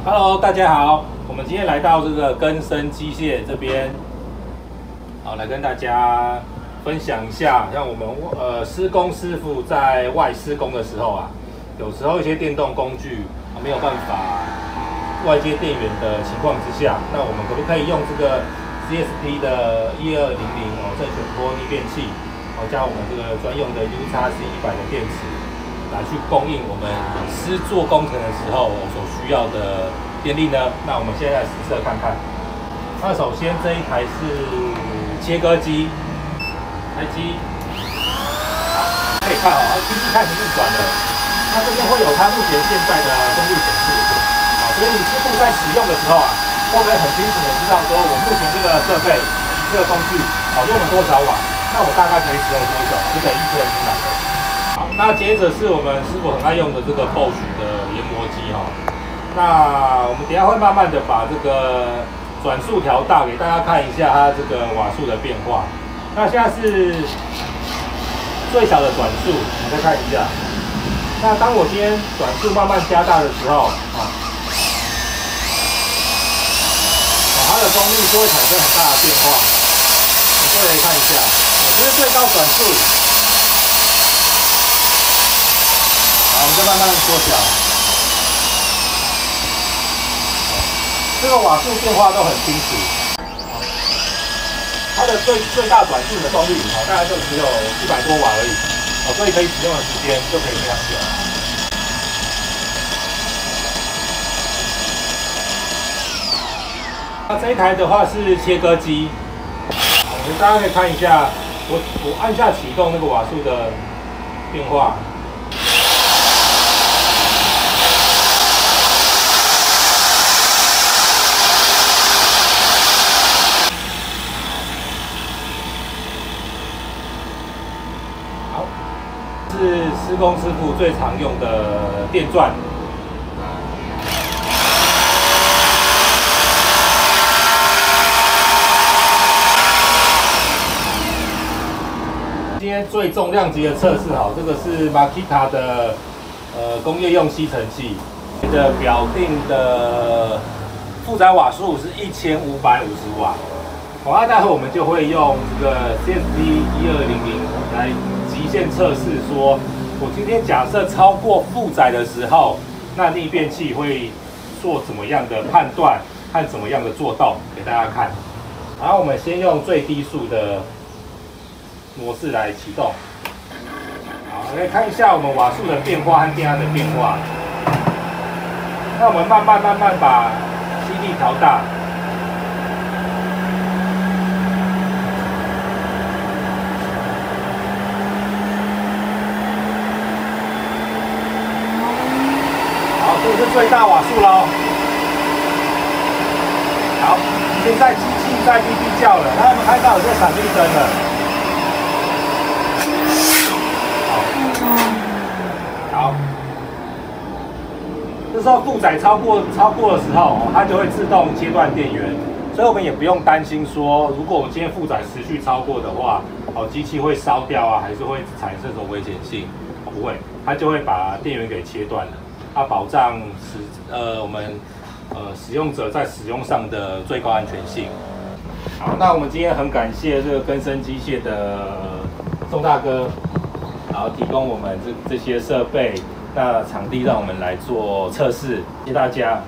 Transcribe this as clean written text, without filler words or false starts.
Hello， 大家好，我们今天来到这个根生机械这边，好，来跟大家分享一下，像我们施工师傅在外施工的时候啊，有时候一些电动工具没有办法外接电源的情况之下，那我们可不可以用这个 CSP 的1200正弦波逆变器，加我们这个专用的 UXC100的电池，来去供应我们施作工程的时候所需要的电力呢？那我们现在来实测看看。那首先这一台是切割机，开机，可以看它机器开始运转了。那这边会有它目前现在的功率显示，所以你师傅在使用的时候啊，都可以很清楚的知道说我目前这个设备、这个工具用了多少瓦，那我大概可以使用多久，就可以预测出来的。好，那接着是我们师傅很爱用的这个 Bosch 的研磨机哈。那我们等一下会慢慢的把这个转速调大，给大家看一下它这个瓦数的变化。那现在是最小的转速，你再看一下。那当我今天转速慢慢加大的时候，它的功率就会产生很大的变化。你各位看一下，这是最高转速。好，我们再慢慢缩小。这个瓦数变化都很清楚。它的最大转速的功率，大概就只有100多瓦而已。所以可以使用的时间就可以非常久。那这一台的话是切割机，大家可以看一下，我按下启动那个瓦数的变化。好，是施工师傅最常用的电钻。今天最重量级的测试，这个是 Makita 的工业用吸尘器的表定的负载瓦数是1550瓦。那待会我们就会用这个 CSP 1200来极限测试，说我今天假设超过负载的时候，那逆变器会做怎么样的判断和怎么样的作动给大家看。然后我们先用最低速的模式来启动。好，来看一下我们瓦数的变化和电压的变化。那我们慢慢把吸力调大。好，这是最大瓦数喽。好，现在机器在哔哔叫了，那我们看到有些闪绿灯了。好，这时候负载超过的时候，它就会自动切断电源，所以我们也不用担心说，如果我们今天负载持续超过的话，机器会烧掉啊，还是会产生什么危险性？不会，它就会把电源给切断了，它保障我们使用者在使用上的最高安全性。好，那我们今天很感谢这个根生机械的宋大哥。然后提供我们这些设备，那场地让我们来做测试，谢谢大家。